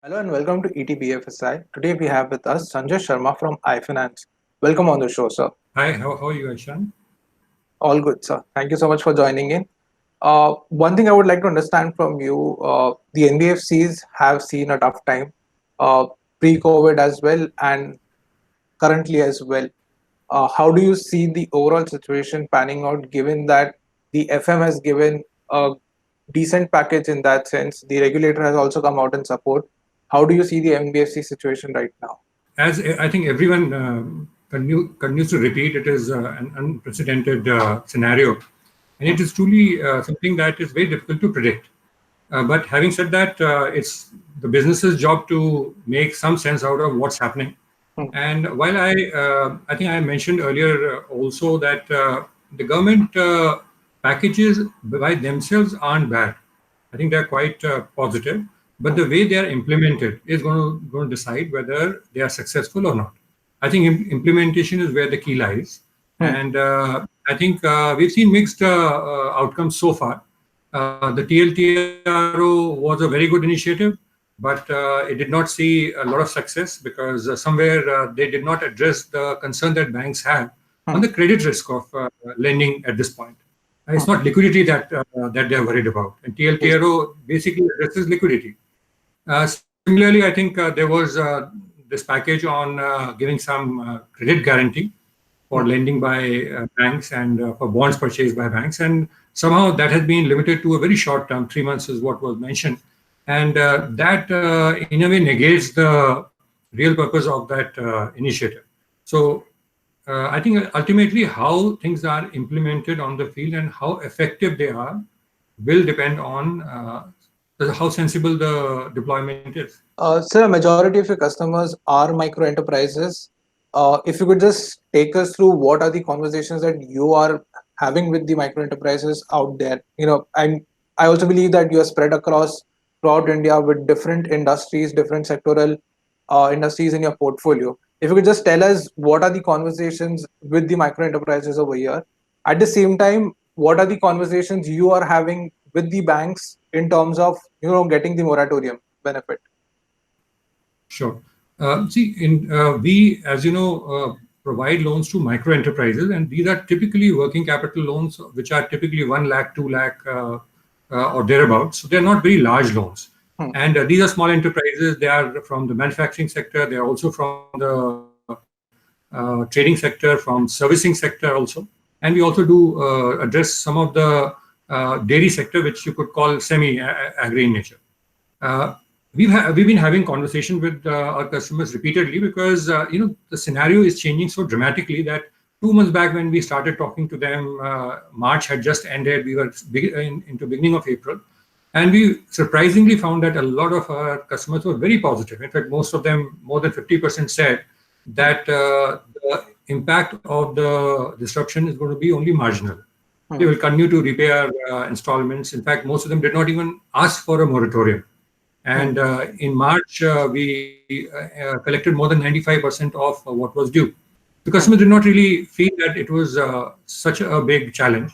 Hello and welcome to ETBFSI. Today we have with us Sanjay Sharma from iFinance. Welcome on the show, sir. Hi, how are you, Aishan? All good, sir. Thank you so much for joining in. One thing I would like to understand from you, the NBFCs have seen a tough time uh, pre-COVID as well and currently as well. How do you see the overall situation panning out given that the FM has given a decent package in that sense? The regulator has also come out in support. How do you see the NBFC situation right now? As I think everyone continues to repeat, it is an unprecedented scenario, and Hmm, it is truly something that is very difficult to predict. But having said that, it's the business's job to make some sense out of what's happening. hmm, And while I think I mentioned earlier also that the government packages by themselves aren't bad. I think they're quite positive, but hmm, the way they are implemented is going to decide whether they are successful or not. I think implementation is where the key lies, hmm, and I think we've seen mixed outcomes so far. The TLTRO was a very good initiative, but it did not see a lot of success because somewhere they did not address the concern that banks have on the hmm, credit risk of lending at this point. It's hmm. not liquidity that they're worried about, and Yes. TLTRO basically addresses liquidity. Similarly, I think there was this package on giving some credit guarantee for Hmm, lending by banks and for bonds purchased by banks. And somehow that has been limited to a very short term, 3 months is what was mentioned. And that, in a way, negates the real purpose of that initiative. So I think ultimately how things are implemented on the field and how effective they are will depend on how sensible the deployment is. Sir, a majority of your customers are micro enterprises. If you could just take us through what are the conversations that you are having with the micro enterprises out there. And I also believe that you are spread across throughout India with different industries, different sectoral industries in your portfolio. If you could just tell us what are the conversations with the micro enterprises over here. At the same time, what are the conversations you are having with the banks in terms of getting the moratorium benefit? Sure. We, as you know, provide loans to micro enterprises, and these are typically working capital loans, which are typically 1 lakh, 2 lakh, or thereabouts. So they're not very large loans. Hmm, And these are small enterprises. They are from the manufacturing sector. They are also from the trading sector, from servicing sector also. And we also do address some of the dairy sector, which you could call semi-agri in nature. Uh, we've been having conversation with our customers repeatedly because the scenario is changing so dramatically that 2 months back when we started talking to them, March had just ended. We were into beginning of April, and we surprisingly found that a lot of our customers were very positive. In fact, most of them, more than 50%, said hmm, that the impact of the disruption is going to be only marginal. They hmm, will continue to repay our installments. In fact, most of them did not even ask for a moratorium. hmm, And in March, we collected more than 95% of what was due. The customers hmm, did not really feel that it was such a big challenge.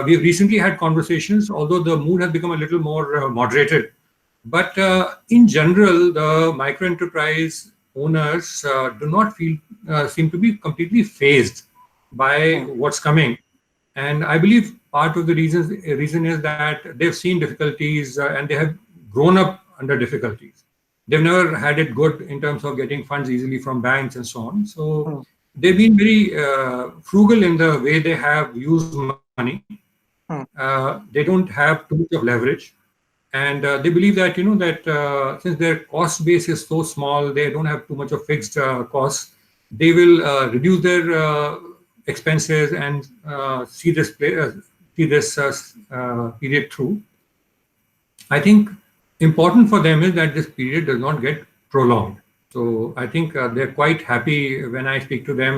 We've recently had conversations, although the mood has become a little more moderated. But in general, the micro enterprise owners do not feel seem to be completely phased by hmm, what's coming. And I believe part of the reason is that they've seen difficulties and they have grown up under difficulties. They've never had it good in terms of getting funds easily from banks and so on. So hmm, they've been very frugal in the way they have used money. hmm, They don't have too much of leverage, and they believe that since their cost base is so small, they don't have too much of fixed costs. They will reduce their expenses and see this period through. I think important for them is that this period does not get prolonged. So I think they're quite happy when I speak to them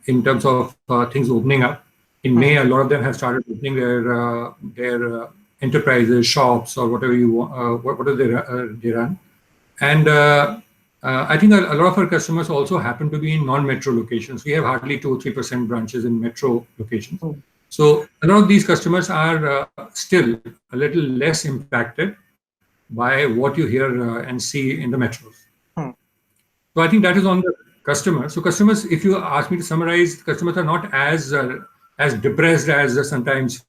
in terms of things opening up. In May, a hmm. lot of them have started opening their enterprises, shops, or whatever whatever they run. And I think a lot of our customers also happen to be in non-metro locations. We have hardly 2 or 3% branches in metro locations. Hmm. So a lot of these customers are still a little less impacted, but by what you hear and see in the metros. Hmm. So I think that is on the customer. So customers, if you ask me to summarize, customers are not as depressed as sometimes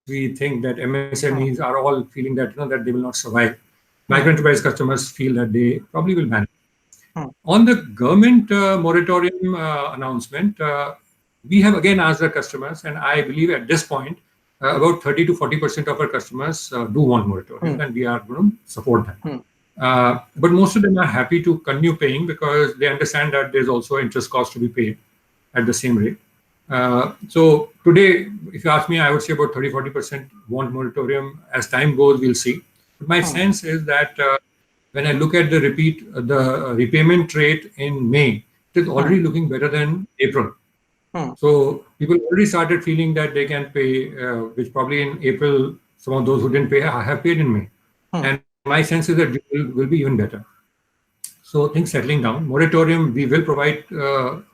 we think that MSMEs are all feeling that that they will not survive. Micro Hmm. enterprise customers feel that they probably will manage. Hmm. On the government moratorium announcement, we have again asked our customers, and I believe at this point, about 30 to 40% of our customers do want Hmm. moratorium, and we are going to support them. Hmm. But most of them are happy to continue paying because they understand that there's also interest cost to be paid at the same rate. So today, if you ask me, I would say about 30-40% want moratorium. As time goes, we'll see. But my Hmm. sense is that when I look at the repayment rate in May, it is Hmm. already looking better than April. Hmm. So people already started feeling that they can pay, which probably in April, some of those who didn't pay have paid in May. Hmm. And my sense is that June will be even better. So things settling down. Moratorium, we will provide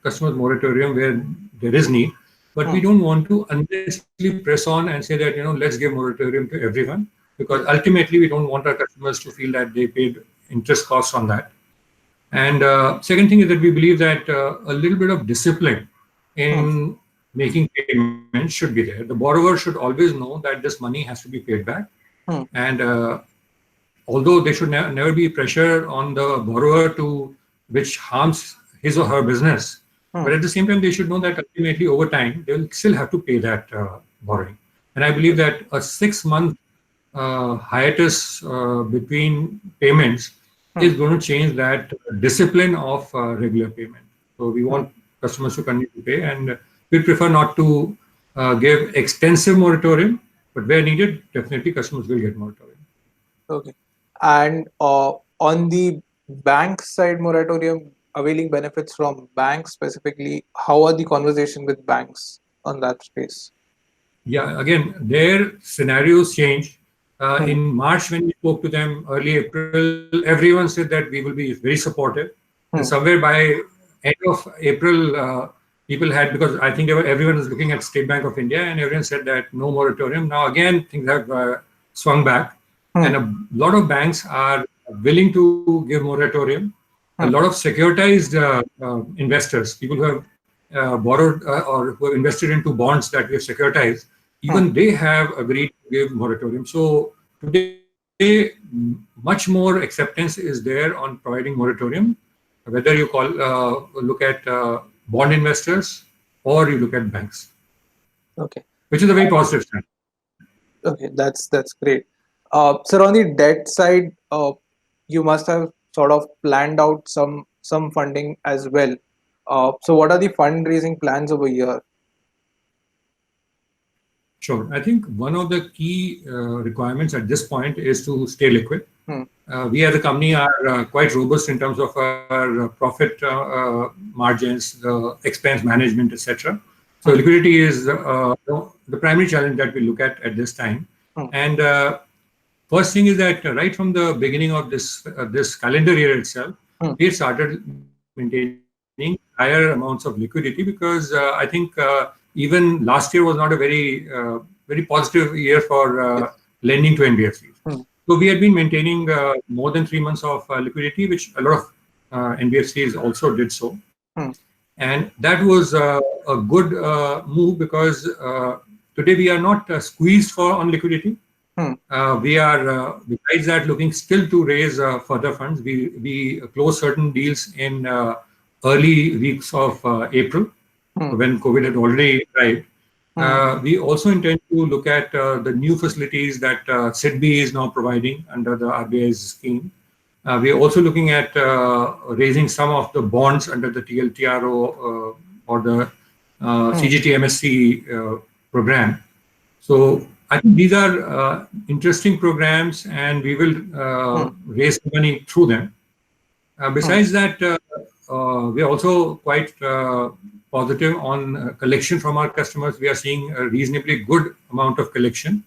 customers moratorium where there is need, but Hmm. we don't want to unnecessarily press on and say that, let's give moratorium to everyone, because Yes. ultimately we don't want our customers to feel that they paid interest costs on that. And second thing is that we believe that a little bit of discipline Hmm. in making payments should be there. The borrower should always know that this money has to be paid back. Hmm. And although there should never be pressure on the borrower to which harms his or her business, Hmm. but at the same time they should know that ultimately over time they will still have to pay that borrowing. And I believe that a 6 month hiatus between payments Hmm. is going to change that discipline of regular payment. So we Hmm. want customers to continue to pay, and we prefer not to give extensive moratorium, but where needed, definitely customers will get moratorium. Okay. And on the bank side, moratorium availing benefits from banks specifically, how are the conversation with banks on that space? Yeah, again, their scenarios change. Hmm. In March, when we spoke to them early April, everyone said that we will be very supportive. And somewhere Hmm. by end of April, people had, because I think everyone was looking at State Bank of India, and everyone said that no moratorium. Now again, things have swung back, Hmm. and a lot of banks are willing to give moratorium. A lot Hmm. of securitized investors, people who have borrowed or who have invested into bonds that we have securitized, Hmm. even they have agreed to give moratorium. So today, much more acceptance is there on providing moratorium, whether you look at bond investors or you look at banks, Okay. which is a very positive sign. Okay, that's great. Sir, on the debt side, you must have sort of planned out some funding as well. So what are the fundraising plans over here? Sure. I think one of the key requirements at this point is to stay liquid. Hmm. We as a company are quite robust in terms of our profit margins, the expense management, etc. So Hmm. liquidity is the primary challenge that we look at this time. Hmm. And first thing is that right from the beginning of this calendar year itself, Hmm. we had started maintaining higher amounts of liquidity because I think even last year was not a very positive year for Yes. lending to NBFCs. Hmm. So we had been maintaining more than 3 months of liquidity, which a lot of NBFCs also did so. Hmm. And that was a good move because today we are not squeezed for on liquidity. Hmm. We are, besides that, looking still to raise further funds. We closed certain deals in early weeks of April Hmm. when COVID had already arrived. Hmm. We also intend to look at the new facilities that SIDBI is now providing under the RBI's scheme. We are also looking at raising some of the bonds under the TLTRO or the Hmm. CGTMSC program. So I think these are interesting programs, and we will Hmm. raise money through them. Hmm. Besides that, we are also quite positive on collection from our customers. We are seeing a reasonably good amount of collection.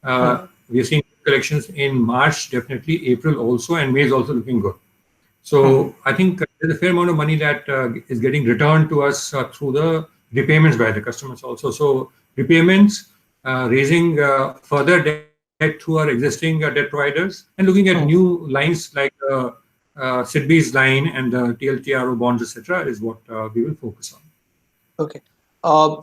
Hmm. We are seeing collections in March, definitely April also, and May is also looking good. Hmm. So I think there's a fair amount of money that is getting returned to us through the repayments by the customers also. So repayments, raising further debt debt through our existing debt providers, and looking at Hmm. new lines like SIDBI's line and the TLTRO bonds, etc., is what we will focus on. Okay.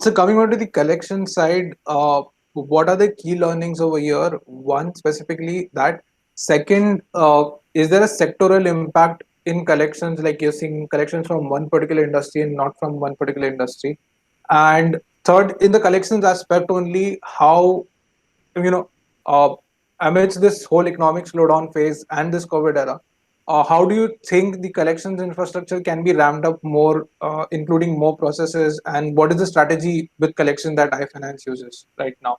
So coming on to the collection side, what are the key learnings over here? One specifically that. Second, is there a sectoral impact in collections? Like you're seeing collections from one particular industry and not from one particular industry. And third, in the collections aspect only, how you know, uh, amidst this whole economic slowdown phase and this COVID era, how do you think the collections infrastructure can be ramped up more, including more processes? And what is the strategy with collection that iFinance uses right now?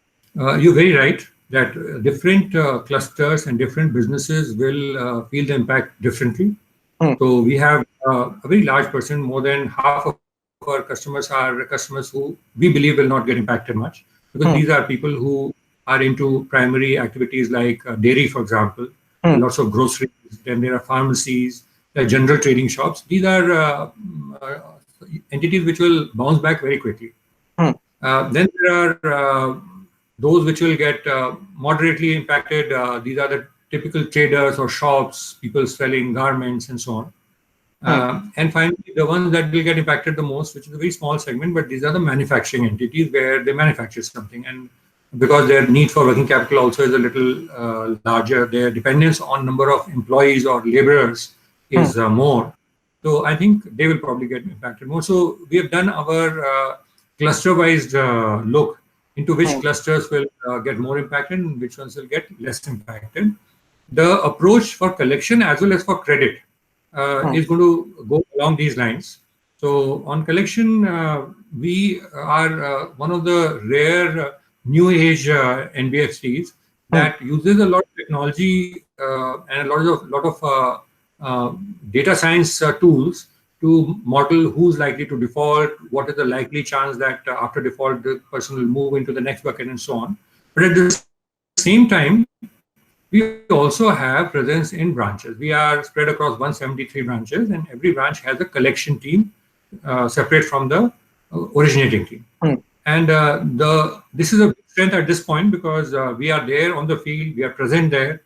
You're very right that different clusters and different businesses will feel the impact differently. Hmm, So we have a very large percent, more than half of our customers are customers who we believe will not get impacted much, because these are hmm, people who are into primary activities like dairy, for example, hmm, lots of groceries, then there are pharmacies, there are general trading shops. These are entities which will bounce back very quickly. hmm, Then there are those which will get moderately impacted. These are the typical traders or shops, people selling garments and so on. hmm, And finally, the ones that will get impacted the most, which is a very small segment, but these are the manufacturing entities where they manufacture something. And because their need for working capital also is a little larger, their dependence on number of employees or laborers hmm, is more. So I think they will probably get impacted more. So we have done our cluster-wise look into which hmm, clusters will get more impacted and which ones will get less impacted. The approach for collection as well as for credit hmm, is going to go along these lines. So on collection, we are one of the rare new age NBFCs hmm, that uses a lot of technology and a lot of data science tools to model who's likely to default, what is the likely chance that after default the person will move into the next bucket, and so on. But at the same time, we also have presence in branches. We are spread across 173 branches, and every branch has a collection team separate from the originating team. hmm, And this is a big strength at this point because we are there on the field, we are present there.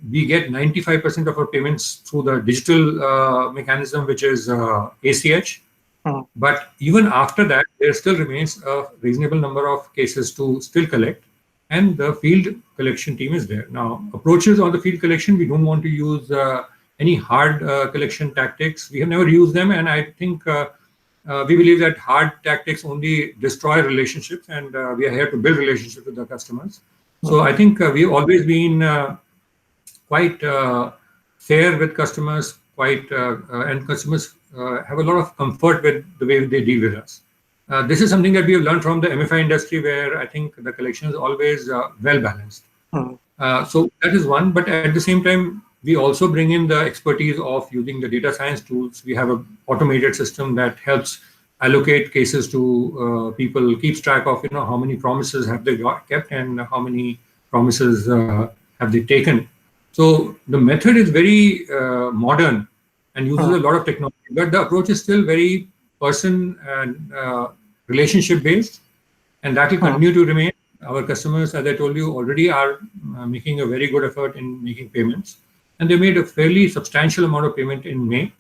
We get 95% of our payments through the digital mechanism, which is ACH. hmm, But even after that, there still remains a reasonable number of cases to still collect, and the field collection team is there. Now, approaches on the field collection, we don't want to use any hard collection tactics. We have never used them, and I think we believe that hard tactics only destroy relationships, and we are here to build relationships with the customers. hmm, So I think we've always been quite fair with customers, quite and customers have a lot of comfort with the way they deal with us. This is something that we have learned from the MFI industry, where I think the collection is always well balanced. hmm, So that is one. But at the same time, we also bring in the expertise of using the data science tools. We have a automated system that helps allocate cases to people, keeps track of how many promises have they kept and how many promises have they taken. So the method is very modern and uses hmm, a lot of technology, but the approach is still very person and relationship based, and that will hmm, continue to remain. Our customers, as I told you, already are making a very good effort in making payments, and they made a fairly substantial amount of payment in May.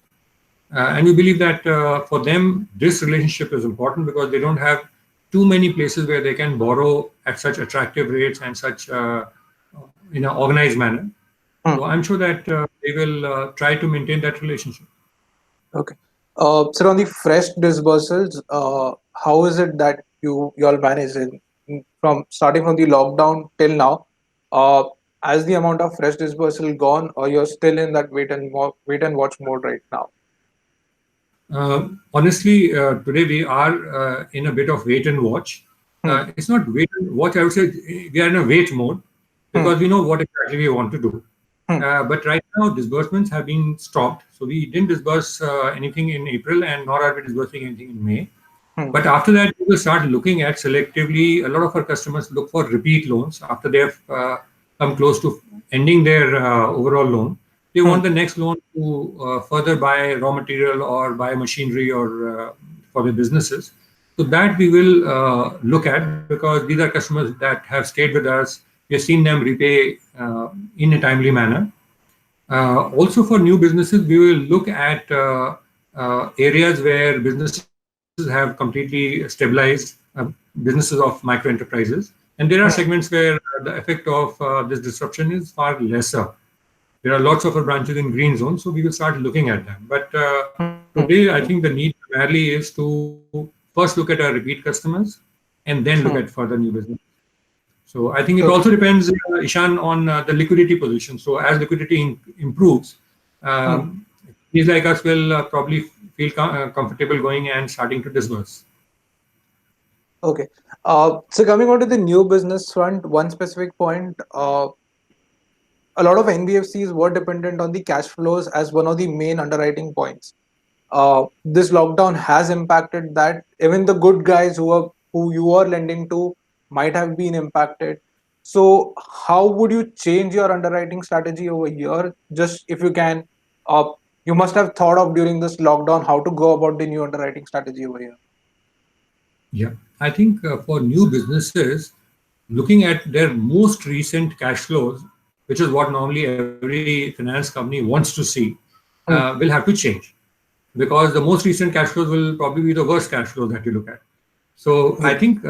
And we believe that for them, this relationship is important because they don't have too many places where they can borrow at such attractive rates and such in an organized manner. hmm. So I'm sure that they will try to maintain that relationship. Okay. So on the fresh disbursals, how is it that you all manage it from starting from the lockdown till now? Uh, has the amount of fresh disbursal gone, or you're still in that wait and watch mode right now? Honestly, today we are in a bit of wait and watch. Hmm, It's not wait and watch. I would say we are in a wait mode hmm, because we know what exactly we want to do. hmm, But right now, disbursements have been stopped. So we didn't disburse anything in April, and nor are we disbursing anything in May. hmm, But after that, we will start looking at selectively. A lot of our customers look for repeat loans after they have come close to ending their overall loan. They hmm, want the next loan to further buy raw material or buy machinery or for their businesses. So that we will look at because these are customers that have stayed with us. We have seen them repay in a timely manner. Also, for new businesses, we will look at areas where businesses have completely stabilized, businesses of micro enterprises. And there are Hmm. segments where the effect of this disruption is far lesser. There are lots of our branches in green zones, so we will start looking at them. But Hmm. today, I think the need primarily is to first look at our repeat customers and then look at Hmm. further new business. So I think it also Okay. depends, Ishan, on the liquidity position. So as liquidity improves, Hmm. um, companies like us will probably feel comfortable going and starting to disburse. Okay. So coming on to the new business front, one specific point, a lot of NBFCs were dependent on the cash flows as one of the main underwriting points. This lockdown has impacted that. Even the good guys who you are lending to might have been impacted. So how would you change your underwriting strategy over here? Just if you can, uh, you must have thought of during this lockdown how to go about the new underwriting strategy over here. Yeah, I think for new businesses, looking at their most recent cash flows, which is what normally every finance company wants to see, will have to change, because the most recent cash flows will probably be the worst cash flows that you look at. So I Yeah. think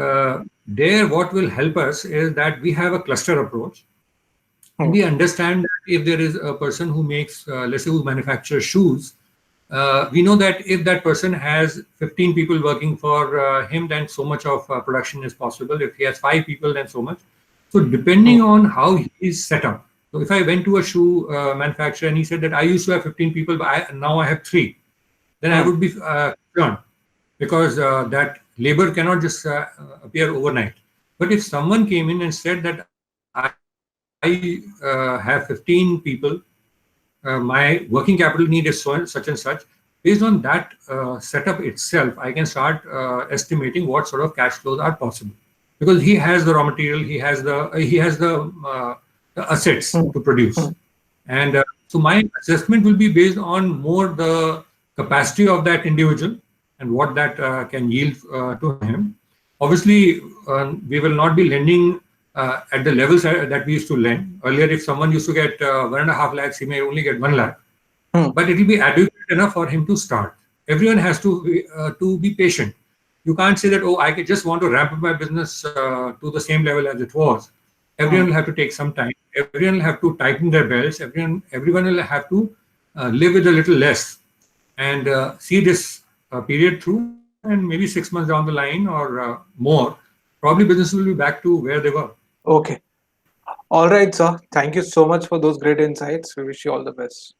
there what will help us is that we have a cluster approach, and Hmm. we understand that if there is a person who makes, let's say, who manufactures shoes, we know that if that person has 15 people working for him, then so much of production is possible. If he has 5 people, then so much. So depending Hmm. on how he is set up. So if I went to a shoe manufacturer and he said that I used to have 15 people, but now I have three, then I Hmm. would be concerned, because that labor cannot just appear overnight. But if someone came in and said that I have 15 people, my working capital need is such and such, based on that setup itself, I can start estimating what sort of cash flows are possible, because he has the raw material, he has the assets Hmm. to produce. Hmm. And so my assessment will be based on more the capacity of that individual and what that can yield to him. Obviously, we will not be lending at the levels that we used to lend. Earlier, if someone used to get 1.5 lakhs, he may only get 1 lakh, Hmm. but it will be adequate enough for him to start. Everyone has to be patient. You can't say that, oh, just want to ramp up my business to the same level as it was. Everyone Hmm. will have to take some time. Everyone will have to tighten their belts. Everyone will have to live with a little less, and see this period through. And maybe 6 months down the line, or more, probably business will be back to where they were. Okay. All right, sir. Thank you so much for those great insights. We wish you all the best.